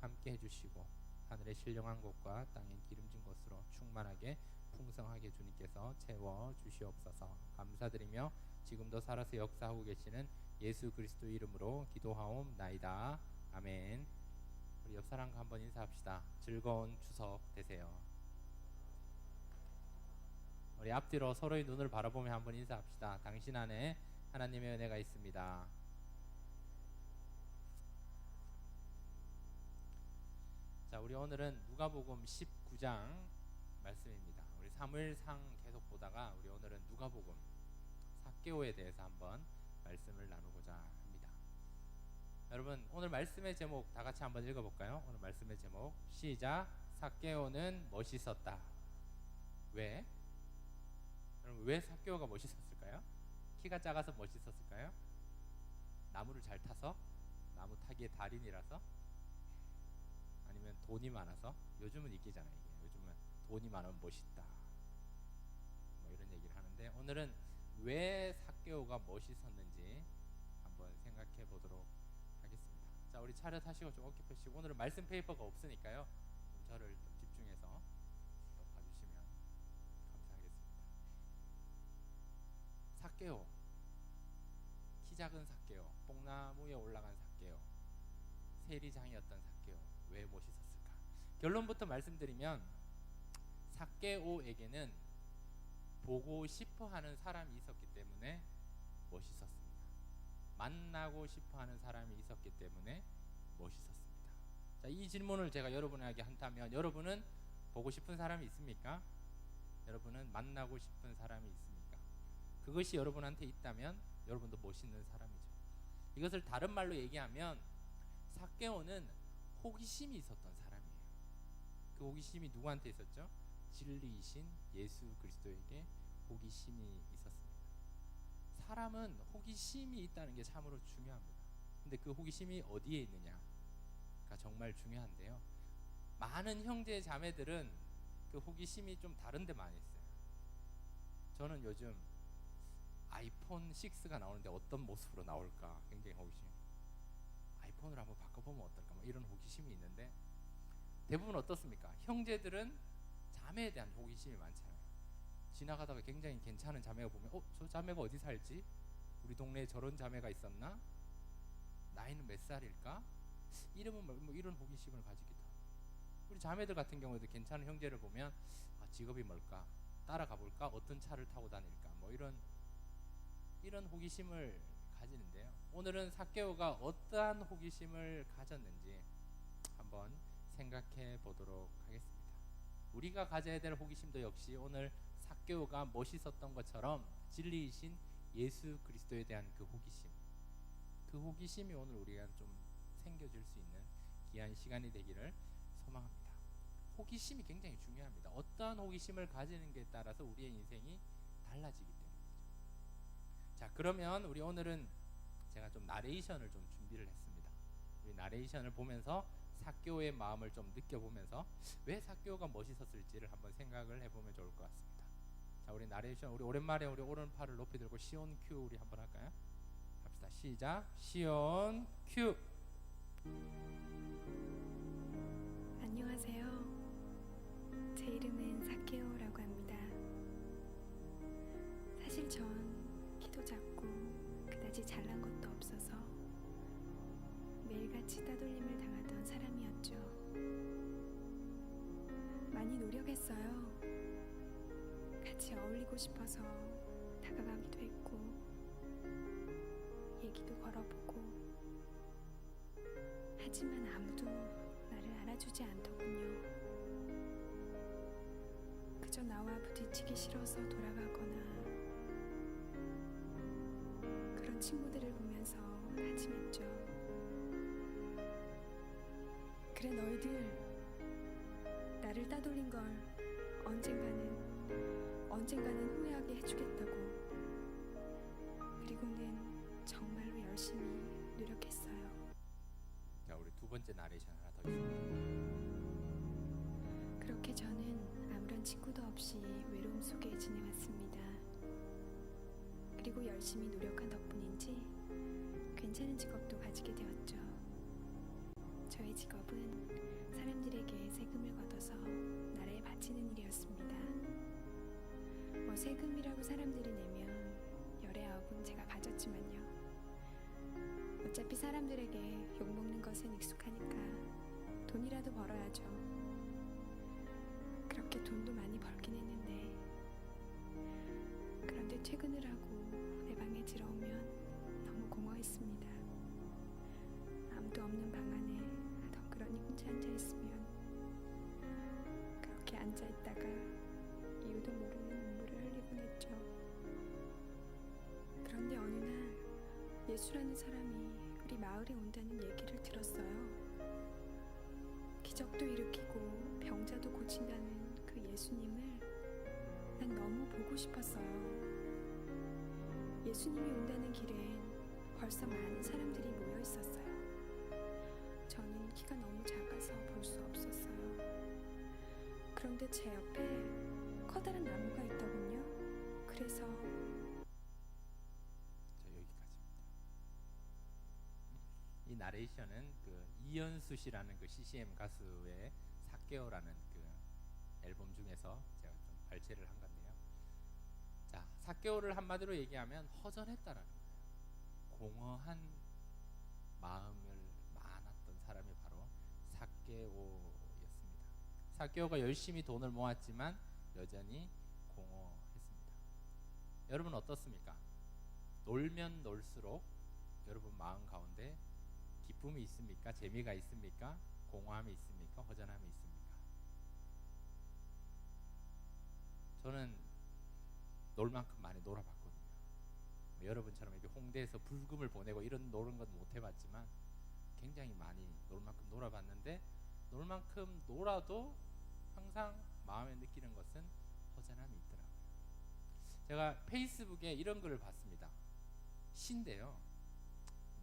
함께 해주시고 하늘의 신령한 곳과 땅의 기름진 곳으로 충만하게 풍성하게 주님께서 채워 주시옵소서. 감사드리며 지금도 살아서 역사하고 계시는 예수 그리스도 이름으로 기도하옵나이다. 아멘. 우리 옆 사람과 한번 인사합시다. 즐거운 추석 되세요. 우리 앞뒤로 서로의 눈을 바라보며 한번 인사합시다. 당신 안에 하나님의 은혜가 있습니다. 자, 우리 오늘은 누가복음 19장 말씀입니다. 우리 사무엘상 계속 보다가 우리 오늘은 누가복음 삭개오에 대해서 한번 말씀을 나누고자 합니다. 여러분, 오늘 말씀의 제목 다 같이 한번 읽어볼까요? 오늘 말씀의 제목 시작. 삭개오는 멋있었다. 왜? 여러분, 왜 삭개오가 멋있었을까요? 키가 작아서 멋있었을까요? 나무를 잘 타서? 나무 타기의 달인이라서? 아니면 돈이 많아서? 요즘은 있기잖아요. 이게 요즘은 돈이 많으면 멋있다, 뭐 이런 얘기를 하는데, 오늘은 왜 삭개오가 멋있었는지 한번 생각해 보도록 하겠습니다. 자, 우리 차렷하시고 좀 어깨 펴시고, 오늘은 말씀 페이퍼가 없으니까요, 좀 저를 좀 집중해서 또 봐주시면 감사하겠습니다. 삭개오, 키 작은 삭개오, 뽕나무에 올라간 삭개오, 세리장이었던 삭개오, 왜 멋있었을까? 결론부터 말씀드리면 삭개오에게는 보고 싶어하는 사람이 있었기 때문에 멋있었습니다. 만나고 싶어하는 사람이 있었기 때문에 멋있었습니다. 자, 이 질문을 제가 여러분에게 한다면, 여러분은 보고 싶은 사람이 있습니까? 여러분은 만나고 싶은 사람이 있습니까? 그것이 여러분한테 있다면 여러분도 멋있는 사람이죠. 이것을 다른 말로 얘기하면 삭개오는 호기심이 있었던 사람이에요. 그 호기심이 누구한테 있었죠? 진리이신 예수 그리스도에게 호기심이 있었습니다. 사람은 호기심이 있다는 게 참으로 중요합니다. 근데 그 호기심이 어디에 있느냐가 정말 중요한데요, 많은 형제 자매들은 그 호기심이 좀 다른 데 많이 있어요. 저는 요즘 아이폰 6가 나오는데 어떤 모습으로 나올까 굉장히 호기심, 아이폰으로 한번 바꿔보면 어떨까, 뭐 이런 호기심이 있는데, 대부분 어떻습니까? 형제들은 자매에 대한 호기심이 많잖아요. 지나가다가 굉장히 괜찮은 자매가 보면 저 자매가 어디 살지? 우리 동네에 저런 자매가 있었나? 나이는 몇 살일까? 이름은 뭐 이런 호기심을 가지기도 하고, 우리 자매들 같은 경우에도 괜찮은 형제를 보면 직업이 뭘까? 따라가 볼까? 어떤 차를 타고 다닐까? 뭐 이런 호기심을 가지는데요, 오늘은 삭개오가 어떠한 호기심을 가졌는지 한번 생각해 보도록 하겠습니다. 우리가 가져야 될 호기심도 역시 오늘 삭개오가 멋있었던 것처럼 진리이신 예수 그리스도에 대한 그 호기심, 그 호기심이 오늘 우리가 좀 생겨줄 수 있는 귀한 시간이 되기를 소망합니다. 호기심이 굉장히 중요합니다. 어떠한 호기심을 가지는 게 따라서 우리의 인생이 달라지기 때문이죠. 자, 그러면 우리 오늘은 제가 좀 나레이션을 좀 준비를 했습니다. 우리 나레이션을 보면서 삭개오의 마음을 좀 느껴보면서 왜 삭개오가 멋있었을지를 한번 생각을 해보면 좋을 것 같습니다. 자, 우리 나레이션, 우리 오랜만에 우리 오른팔을 높이 들고 시온 큐 우리 한번 할까요? 합시다. 시작. 시온 큐. 안녕하세요. 제 이름은 삭개오라고 합니다. 사실 전 키도 작고 그다지 잘난 것도 없어서 매일같이 따돌림을 당하던 사람이었죠. 많이 노력했어요. 같이 어울리고 싶어서 다가가기도 했고, 얘기도 걸어보고, 하지만 아무도 나를 알아주지 않더군요. 그저 나와 부딪히기 싫어서 돌아가거나, 그런 친구들을 보면서 다짐했죠. 그래, 너희들 나를 따돌린 걸 언젠가는 후회하게 해주겠다고. 그리고는 정말로 열심히 노력했어요. 자, 우리 두 번째 나레이션 하나 더 있습니다. 그렇게 저는 아무런 친구도 없이 외로움 속에 지내왔습니다. 그리고 열심히 노력한 덕분인지 괜찮은 직업도 가지게 되었죠. 저의 직업은 사람들에게 세금을 걷어서 나라에 바치는 일이었습니다. 세금이라고 사람들이 내면 열의 아홉은 제가 가졌지만요. 어차피 사람들에게 욕먹는 것은 익숙하니까 돈이라도 벌어야죠. 그렇게 돈도 많이 벌긴 했는데, 그런데 퇴근을 하고 내 방에 들어오면 너무 공허했습니다. 아무도 없는 방 안에 덩그러니 혼자 앉아있으면 그렇게 앉아있다가 이유도 모르는 눈물을 흘리곤 했죠. 그런데 어느 날 예수라는 사람이 우리 마을에 온다는 얘기를 들었어요. 기적도 일으키고 병자도 고친다는 그 예수님을 난 너무 보고 싶었어요. 예수님이 온다는 길엔 벌써 많은 사람들이 모여 있었어요. 저는 키가 너무 작아서 볼 수 없었어요. 그런데 제 옆에 커다란 나무가 있더군요. 그래서 여기까지입니다. 이 나레이션은 그 이연수 씨라는 그 CCM 가수의 삭개오라는 그 앨범 중에서 제가 좀 발췌를 한 건데요. 자, 삭개오를 한마디로 얘기하면 허전했다라는 거예요. 공허한 마음을 많았던 사람이 바로 삭개오였습니다. 삭개오가 열심히 돈을 모았지만 여전히 공허했습니다. 여러분 어떻습니까? 놀면 놀수록 여러분 마음 가운데 기쁨이 있습니까? 재미가 있습니까? 공허함이 있습니까? 허전함이 있습니까? 저는 놀 만큼 많이 놀아봤거든요. 여러분처럼 이렇게 홍대에서 불금을 보내고 이런 노는 건 못 해봤지만 굉장히 많이 놀 만큼 놀아봤는데, 놀 만큼 놀아도 항상 마음에 느끼는 것은 허전함이 있더라고요. 제가 페이스북에 이런 글을 봤습니다. 시인데요,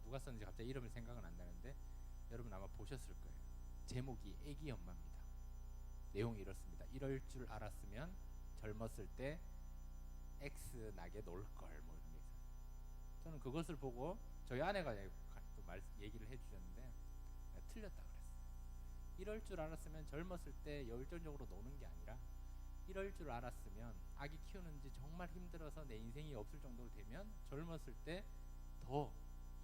누가 썼는지 갑자기 이름을 생각은 안 나는데 여러분 아마 보셨을 거예요. 제목이 애기 엄마입니다. 내용이 이렇습니다. 이럴 줄 알았으면 젊었을 때 X 나게 놀걸, 뭐 이런 게 있어요. 저는 그것을 보고 저희 아내가 얘기를 해주셨는데 틀렸다 그랬어요. 이럴 줄 알았으면 젊었을 때 열정적으로 노는 게 아니라, 이럴 줄 알았으면 아기 키우는지 정말 힘들어서 내 인생이 없을 정도로 되면 젊었을 때 더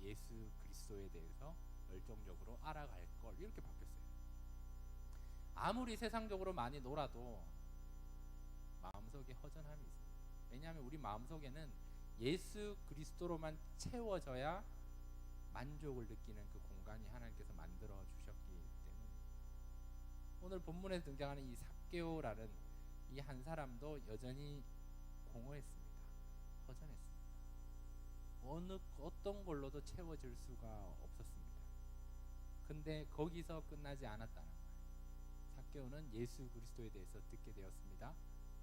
예수 그리스도에 대해서 열정적으로 알아갈 걸, 이렇게 바뀌었어요. 아무리 세상적으로 많이 놀아도 마음속에 허전함이 있습니다. 왜냐하면 우리 마음속에는 예수 그리스도로만 채워져야 만족을 느끼는 그 공간이 하나님께서 만들어 주셨기 때문에, 오늘 본문에 등장하는 이 삭개오라는 이 한 사람도 여전히 공허했습니다. 허전했습니다. 어떤 걸로도 채워질 수가 없었습니다. 근데 거기서 끝나지 않았다는 거예요. 삭개오는 예수 그리스도에 대해서 듣게 되었습니다.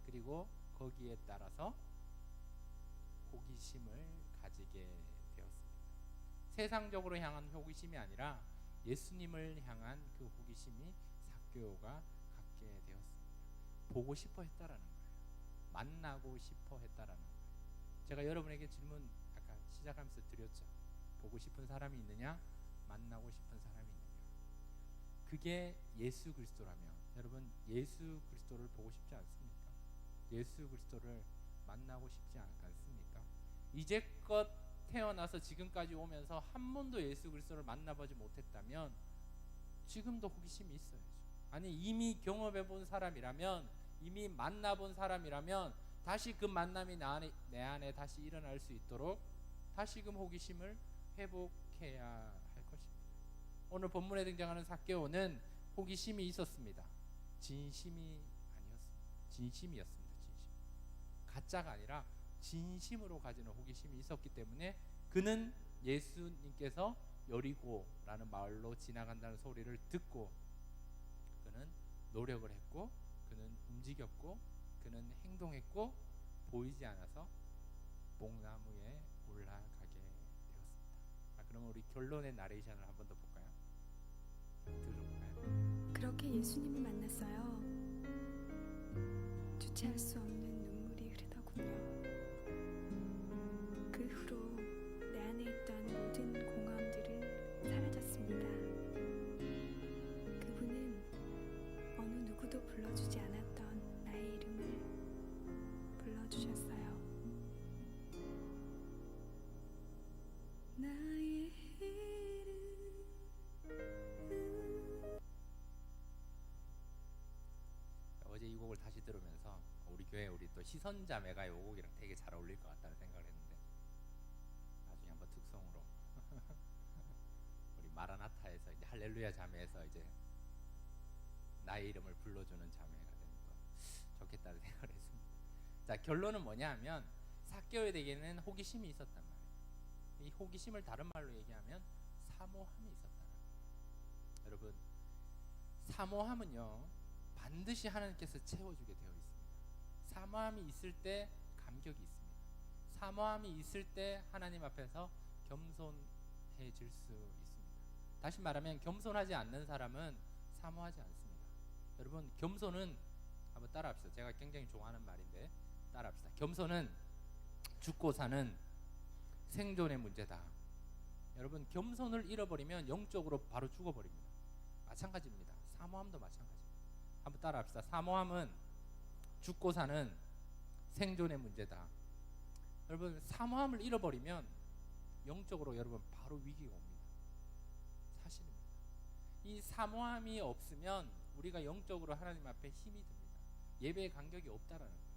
그리고 거기에 따라서 호기심을 가지게 되었습니다. 세상적으로 향한 호기심이 아니라 예수님을 향한 그 호기심이 삭개오가 갖게 되었습니다. 보고 싶어 했다라는 거예요. 만나고 싶어 했다라는 거예요. 제가 여러분에게 질문 아까 시작하면서 드렸죠. 보고 싶은 사람이 있느냐? 만나고 싶은 사람이 있느냐? 그게 예수 그리스도라면 여러분 예수 그리스도를 보고 싶지 않습니까? 예수 그리스도를 만나고 싶지 않습니까? 이제껏 태어나서 지금까지 오면서 한 번도 예수 그리스도를 만나보지 못했다면 지금도 호기심이 있어야죠. 아니, 이미 경험해본 사람이라면, 이미 만나본 사람이라면 다시 그 만남이 내 안에 다시 일어날 수 있도록 다시금 호기심을 회복해야 할 것입니다. 오늘 본문에 등장하는 삭개오는 호기심이 있었습니다. 진심이 아니었습니다. 진심이었습니다. 가짜가 아니라 진심으로 가지는 호기심이 있었기 때문에 그는 예수님께서 여리고라는 마을로 지나간다는 소리를 듣고 그는 노력을 했고, 그는 움직였고, 그는 행동했고, 보이지 않아서 목나무에 올라가게 되었습니다. 그러면 우리 결론의 나레이션을 한 번 더 볼까요? 들어볼까요? 그렇게 예수님을 만났어요. 주체할 수 없는 눈물이 흐르더군요. 그 후로 내 안에 있던 모든 공허함들은 사라졌습니다. 불러주지 않았던 나의 이름을 불러주셨어요. 나의 어제 이 곡을 다시 들으면서 우리 교회 우리 또 시선자매가 이 곡이랑 되게 잘 어울릴 것 같다는 생각을 했는데, 나중에 한번 특송으로 우리 마라나타에서 이제 할렐루야 자매에서 이제 나의 이름을 불러주는 자매가 되면 또 좋겠다는 생각을 했습니다. 자, 결론은 뭐냐 하면 삭개오에게는 호기심이 있었단 말이에요. 이 호기심을 다른 말로 얘기하면 사모함이 있었다는 거예요. 여러분, 사모함은요 반드시 하나님께서 채워주게 되어 있습니다. 사모함이 있을 때 감격이 있습니다. 사모함이 있을 때 하나님 앞에서 겸손해질 수 있습니다. 다시 말하면 겸손하지 않는 사람은 사모하지 않습니다. 여러분, 겸손은 한번 따라합시다. 제가 굉장히 좋아하는 말인데 따라합시다. 겸손은 죽고 사는 생존의 문제다. 여러분, 겸손을 잃어버리면 영적으로 바로 죽어버립니다. 마찬가지입니다. 사모함도 마찬가지입니다. 한번 따라합시다. 사모함은 죽고 사는 생존의 문제다. 여러분, 사모함을 잃어버리면 영적으로 여러분 바로 위기가 옵니다. 사실입니다. 이 사모함이 없으면 우리가 영적으로 하나님 앞에 힘이 듭니다. 예배의 간격이 없다라는 거예요.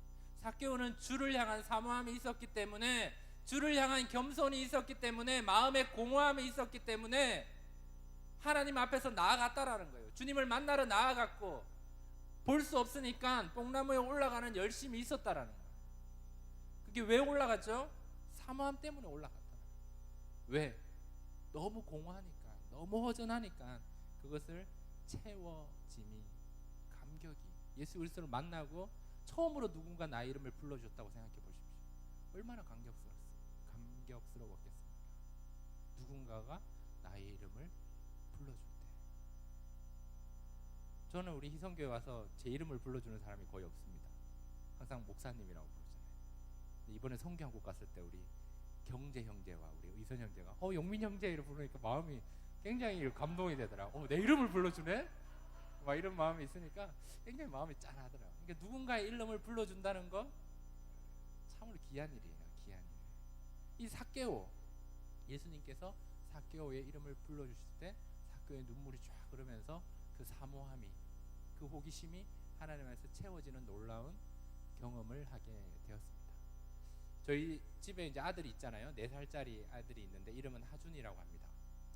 삭개오는 주를 향한 사모함이 있었기 때문에, 주를 향한 겸손이 있었기 때문에, 마음의 공허함이 있었기 때문에 하나님 앞에서 나아갔다라는 거예요. 주님을 만나러 나아갔고, 볼 수 없으니까 뽕나무에 올라가는 열심이 있었다라는 거예요. 그게 왜 올라갔죠? 사모함 때문에 올라갔다는 거예요. 왜? 너무 공허하니까, 너무 허전하니까 그것을 채워짐이, 감격이, 예수 그리스도를 만나고 처음으로 누군가 나의 이름을 불러줬다고 생각해 보십시오. 얼마나 감격스러웠겠습니까? 누군가가 나의 이름을 불러줄 때. 저는 우리 희성교회 와서 제 이름을 불러주는 사람이 거의 없습니다. 항상 목사님이라고 부르잖아요. 근데 이번에 성경국 갔을 때 우리 경재 형제와 우리 의선 형제가 용민 형제 이름 부르니까 마음이 굉장히 감동이 되더라고요. 내 이름을 불러주네? 막 이런 마음이 있으니까 굉장히 마음이 짠하더라고요. 그러니까 누군가의 이름을 불러준다는 거 참으로 귀한 일이에요. 귀한 일. 이 삭개오, 예수님께서 삭개오의 이름을 불러주실 때 삭개오의 눈물이 쫙 흐르면서 그 사모함이, 그 호기심이 하나님 안에서 채워지는 놀라운 경험을 하게 되었습니다. 저희 집에 이제 아들이 있잖아요. 4살짜리 아들이 있는데 이름은 하준이라고 합니다.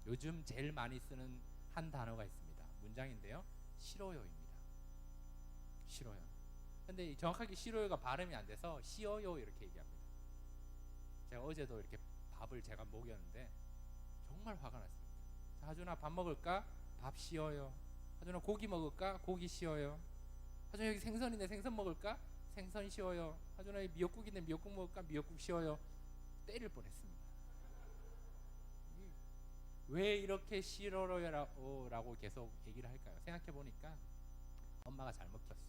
요즘 제일 많이 쓰는 한 단어가 있습니다. 문장인데요. 싫어요입니다. 싫어요. 근데 정확하게 싫어요가 발음이 안 돼서 쉬어요 이렇게 얘기합니다. 제가 어제도 이렇게 밥을 제가 먹였는데 정말 화가 났습니다. 자, 하준아 밥 먹을까? 밥 쉬어요. 하준아 고기 먹을까? 고기 쉬어요. 하준아 여기 생선인데 생선 먹을까? 생선 쉬어요. 하준아 여기 미역국인데 미역국 먹을까? 미역국 쉬어요. 때릴 뻔했습니다. 왜 이렇게 싫어요라고 계속 얘기를 할까요? 생각해보니까 엄마가 잘못 키웠어요.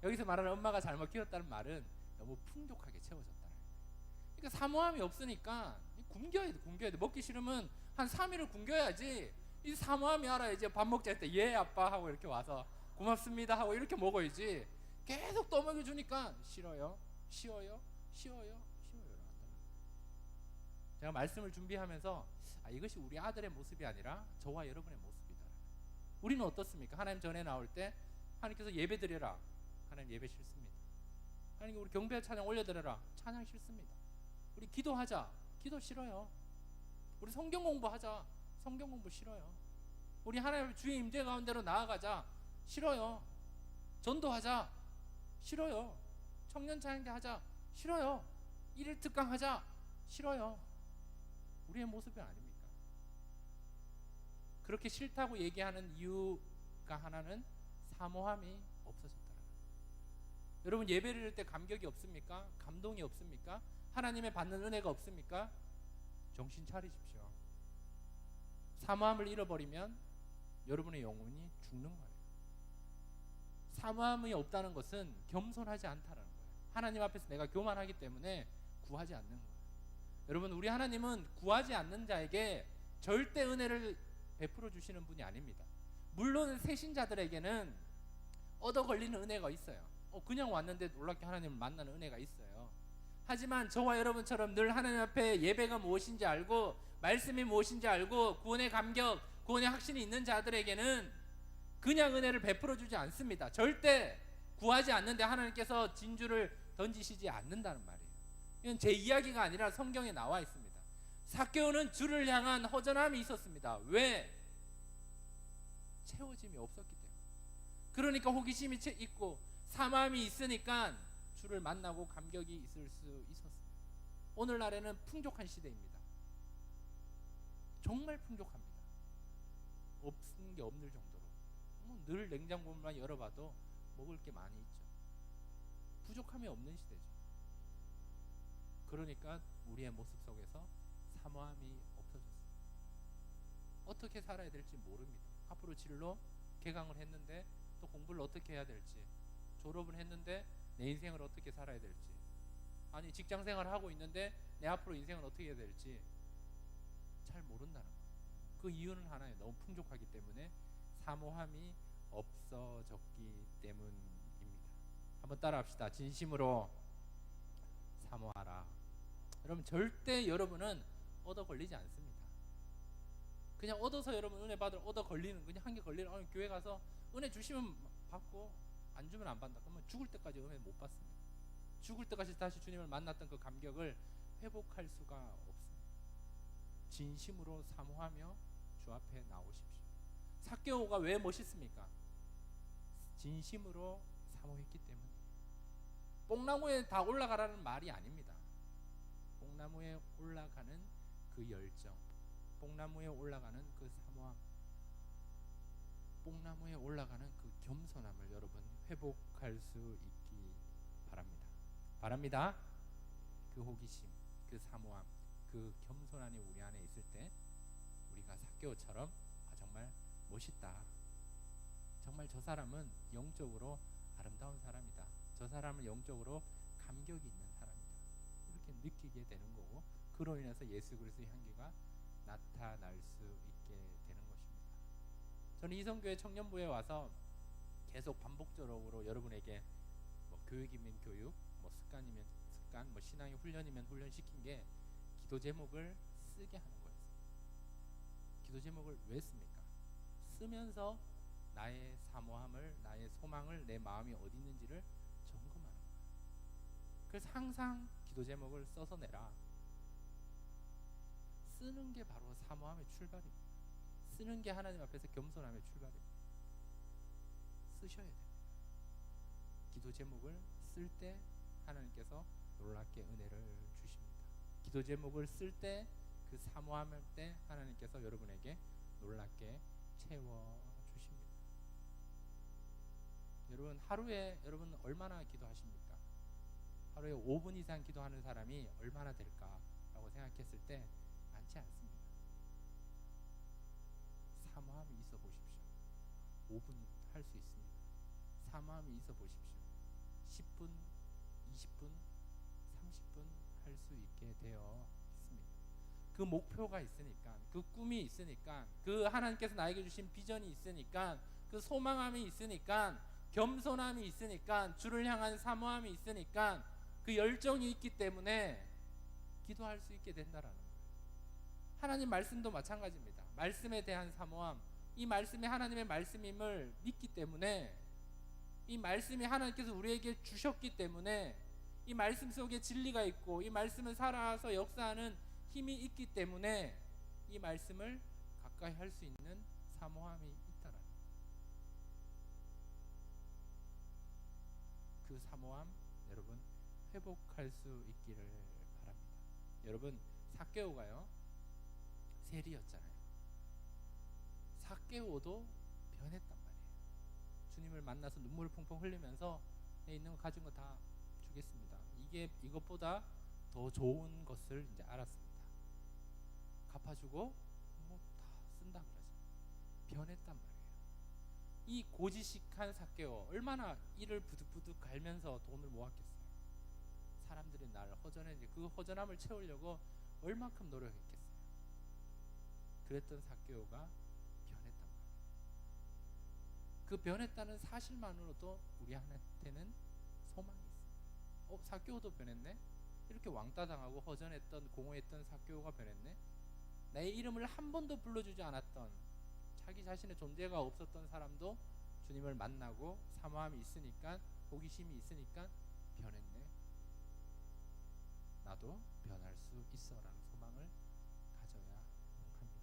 여기서 말하는 엄마가 잘못 키웠다는 말은 너무 풍족하게 채워졌다는 거예요. 그러니까 사모함이 없으니까 굶겨야 돼. 먹기 싫으면 한 3일을 굶겨야지. 이 사모함이 알아야지. 밥 먹자 할 때 예 아빠 하고 이렇게 와서 고맙습니다 하고 이렇게 먹어야지. 계속 떠먹여주니까 싫어요, 쉬어요. 제가 말씀을 준비하면서 이것이 우리 아들의 모습이 아니라 저와 여러분의 모습이다. 우리는 어떻습니까? 하나님 전에 나올 때 하나님께서 예배 드려라. 하나님 예배 싫습니다. 하나님 우리 경배 찬양 올려드려라. 찬양 싫습니다. 우리 기도하자. 기도 싫어요. 우리 성경 공부하자. 성경 공부 싫어요. 우리 하나님 주의 임재 가운데로 나아가자. 싫어요. 전도하자. 싫어요. 청년 찬양대 하자. 싫어요. 일일 특강 하자. 싫어요. 우리의 모습이 아닙니까? 그렇게 싫다고 얘기하는 이유가 하나는 사모함이 없어졌다는 거예요. 여러분 예배를 드릴 때 감격이 없습니까? 감동이 없습니까? 하나님의 받는 은혜가 없습니까? 정신 차리십시오. 사모함을 잃어버리면 여러분의 영혼이 죽는 거예요. 사모함이 없다는 것은 겸손하지 않다는 거예요. 하나님 앞에서 내가 교만하기 때문에 구하지 않는 거예요. 여러분 우리 하나님은 구하지 않는 자에게 절대 은혜를 베풀어 주시는 분이 아닙니다. 물론 새신자들에게는 얻어 걸리는 은혜가 있어요. 그냥 왔는데 놀랍게 하나님을 만나는 은혜가 있어요. 하지만 저와 여러분처럼 늘 하나님 앞에 예배가 무엇인지 알고 말씀이 무엇인지 알고 구원의 감격, 구원의 확신이 있는 자들에게는 그냥 은혜를 베풀어 주지 않습니다. 절대 구하지 않는데 하나님께서 진주를 던지시지 않는다는 말이에요. 이건 제 이야기가 아니라 성경에 나와 있습니다. 삭개오는 주를 향한 허전함이 있었습니다. 왜? 채워짐이 없었기 때문에. 그러니까 호기심이 있고 사모함이 있으니까 주를 만나고 감격이 있을 수 있었어요. 오늘날에는 풍족한 시대입니다. 정말 풍족합니다. 없는 게 없는 정도로. 늘 냉장고만 열어봐도 먹을 게 많이 있죠. 부족함이 없는 시대죠. 그러니까 우리의 모습 속에서 사모함이 없어졌어요. 어떻게 살아야 될지 모릅니다. 앞으로 진로 개강을 했는데 또 공부를 어떻게 해야 될지, 졸업을 했는데 내 인생을 어떻게 살아야 될지, 아니 직장생활을 하고 있는데 내 앞으로 인생을 어떻게 해야 될지 잘 모른다는 거예요. 그 이유는 하나예요. 너무 풍족하기 때문에 사모함이 없어졌기 때문입니다. 한번 따라합시다. 진심으로 사모하라. 여러분, 절대 여러분은 얻어 걸리지 않습니다. 그냥 얻어서 여러분 은혜 받을 얻어 걸리는, 그냥 한 개 걸리는, 교회 가서 은혜 주시면 받고 안 주면 안 받는다. 그러면 죽을 때까지 은혜 못 받습니다. 죽을 때까지 다시 주님을 만났던 그 감격을 회복할 수가 없습니다. 진심으로 사모하며 주 앞에 나오십시오. 삭개오가 왜 멋있습니까? 진심으로 사모했기 때문에. 뽕나무에 다 올라가라는 말이 아닙니다. 뽕나무에 올라가는 그 열정, 뽕나무에 올라가는 그 사모함, 뽕나무에 올라가는 그 겸손함을 여러분 회복할 수 있기 바랍니다. 그 호기심, 그 사모함, 그 겸손함이 우리 안에 있을 때 우리가 삭개오처럼 정말 멋있다, 정말 저 사람은 영적으로 아름다운 사람이다, 저 사람은 영적으로 감격이 있는 사람이다, 이렇게 느끼게 되는 거고, 그로 인해서 예수 그리스도의 향기가 나타날 수 있게 되는 것입니다. 저는 이성교회 청년부에 와서 계속 반복적으로 여러분에게 교육이면 교육, 습관이면 습관, 신앙의 훈련이면 훈련 시킨 게 기도 제목을 쓰게 하는 거였어요. 기도 제목을 왜 씁니까? 쓰면서 나의 사모함을, 나의 소망을, 내 마음이 어디 있는지를 점검하는 거예요. 그래서 항상 기도 제목을 써서 내라. 쓰는 게 바로 사모함의 출발입니다. 쓰는 게 하나님 앞에서 겸손함의 출발입니다. 쓰셔야 됩니다. 기도 제목을 쓸 때 하나님께서 놀랍게 은혜를 주십니다. 기도 제목을 쓸 때, 그 사모함을 때 하나님께서 여러분에게 놀랍게 채워 주십니다. 여러분, 하루에 여러분 얼마나 기도하십니까? 하루에 5분 이상 기도하는 사람이 얼마나 될까라고 생각했을 때 많지 않습니다. 사모함이 있어 보십시오. 5분 할 수 있습니다. 사모함이 있어 보십시오. 10분, 20분, 30분 할 수 있게 되어 있습니다. 그 목표가 있으니까, 그 꿈이 있으니까, 그 하나님께서 나에게 주신 비전이 있으니까, 그 소망함이 있으니까, 겸손함이 있으니까, 주를 향한 사모함이 있으니까, 그 열정이 있기 때문에 기도할 수 있게 된다라는 거예요. 하나님 말씀도 마찬가지입니다. 말씀에 대한 사모함, 이 말씀이 하나님의 말씀임을 믿기 때문에, 이 말씀이 하나님께서 우리에게 주셨기 때문에, 이 말씀 속에 진리가 있고 이 말씀은 살아서 역사하는 힘이 있기 때문에 이 말씀을 가까이 할 수 있는 사모함이 있다라는 거예요. 그 사모함 여러분 회복할 수 있기를 바랍니다. 여러분, 삭개오가요 세리였잖아요. 삭개오도 변했단 말이에요. 주님을 만나서 눈물을 펑펑 흘리면서 내 있는 거 가진 거 다 주겠습니다. 이것보다 더 좋은 것을 이제 알았습니다. 갚아주고 다 쓴다 그러죠. 변했단 말이에요. 이 고지식한 삭개오 얼마나 이를 부득부득 갈면서 돈을 모았겠어요. 사람들이 나를 허전했는데 그 허전함을 채우려고 얼만큼 노력했겠어요. 그랬던 삭개오가 변했단 말이에요. 그 변했다는 사실만으로도 우리한테는 소망이 있습니다. 삭개오도 변했네? 이렇게 왕따 당하고 허전했던 공허했던 삭개오가 변했네? 나의 이름을 한 번도 불러주지 않았던, 자기 자신의 존재가 없었던 사람도 주님을 만나고 사모함이 있으니까, 호기심이 있으니까 변했네. 나도 변할 수 있어라는 소망을 가져야 합니다.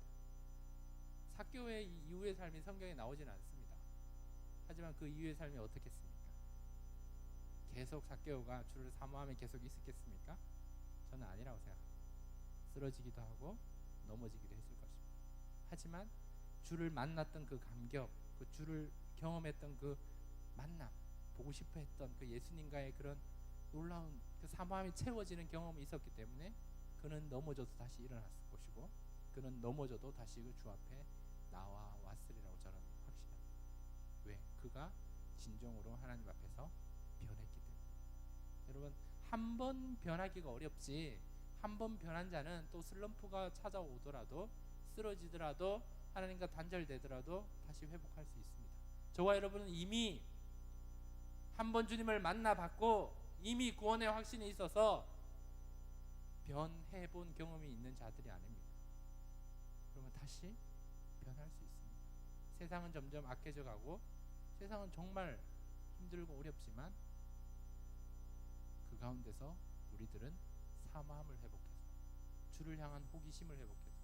삭개오의 이후의 삶이 성경에 나오진 않습니다. 하지만 그 이후의 삶이 어떻겠습니까? 계속 삭개오가 주를 사모하며 계속 있었겠습니까? 저는 아니라고 생각합니다. 쓰러지기도 하고 넘어지기도 했을 것입니다. 하지만 주를 만났던 그 감격, 그 주를 경험했던 그 만남, 보고 싶어 했던 그 예수님과의 그런 놀라운 그 사모함이 채워지는 경험이 있었기 때문에 그는 넘어져도 다시 일어났을 것이고, 그는 넘어져도 다시 그 주 앞에 나와 왔으리라고 저는 확신합니다. 왜? 그가 진정으로 하나님 앞에서 변했기 때문에. 여러분, 한 번 변하기가 어렵지, 한 번 변한 자는 또 슬럼프가 찾아오더라도, 쓰러지더라도, 하나님과 단절되더라도 다시 회복할 수 있습니다. 저와 여러분은 이미 한 번 주님을 만나봤고 이미 구원의 확신이 있어서 변해본 경험이 있는 자들이 아닙니다. 그러면 다시 변할 수 있습니다. 세상은 점점 악해져 가고, 세상은 정말 힘들고 어렵지만 그 가운데서 우리들은 사모함을 회복해서, 주를 향한 호기심을 회복해서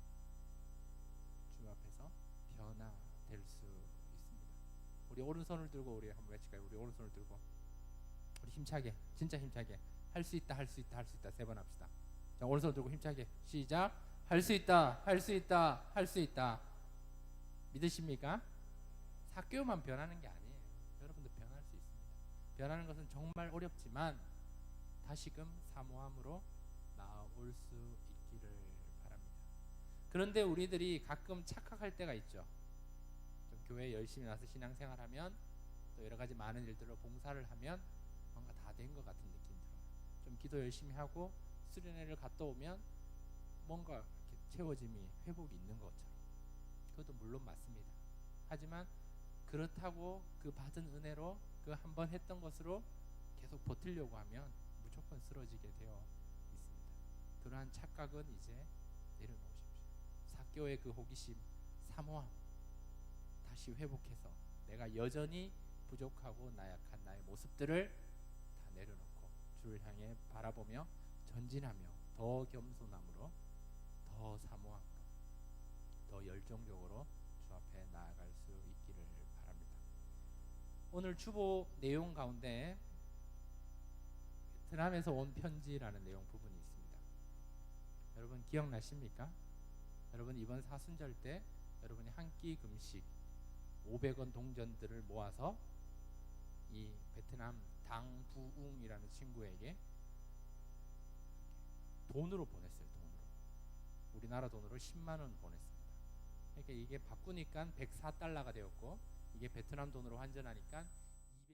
주 앞에서 변화될 수 있습니다. 우리 오른손을 들고 우리 한번 외칠까요? 우리 오른손을 들고 우리 힘차게, 진짜 힘차게 할 수 있다, 할 수 있다, 할 수 있다 3번 합시다. 자, 오른손 들고 힘차게 시작. 할 수 있다, 할 수 있다, 할 수 있다. 믿으십니까? 삭개오만 변하는 게 아니에요. 여러분도 변할 수 있습니다. 변하는 것은 정말 어렵지만 다시금 사모함으로 나올 수 있기를 바랍니다. 그런데 우리들이 가끔 착각할 때가 있죠. 좀 교회에 열심히 나서 신앙생활하면, 또 여러 가지 많은 일들로 봉사를 하면 뭔가 다 된 것 같은 느낌 들어요. 좀 기도 열심히 하고 수련회를 갔다 오면 뭔가 이렇게 채워짐이, 회복이 있는 것처럼. 그것도 물론 맞습니다. 하지만 그렇다고 그 받은 은혜로 그 한 번 했던 것으로 계속 버티려고 하면 무조건 쓰러지게 되어 있습니다. 그러한 착각은 이제 내려놓으십시오. 삭개오의 그 호기심, 사모함 다시 회복해서 내가 여전히 부족하고 나약한 나의 모습들을 다 내려놓고 주를 향해 바라보며 전진하며 더 겸손함으로, 더 사모함으로, 더 열정적으로 주 앞에 나아갈 수 있기를 바랍니다. 오늘 주보 내용 가운데 베트남에서 온 편지라는 내용 부분이 있습니다. 여러분 기억나십니까? 여러분 이번 사순절 때 여러분이 한 끼 금식 500원 동전들을 모아서 이 베트남 당부웅이라는 친구에게 돈으로 보냈어요. 돈으로. 우리나라 돈으로 10만 원 보냈습니다. 그러니까 이게 바꾸니까 104달러가 되었고, 이게 베트남 돈으로 환전하니까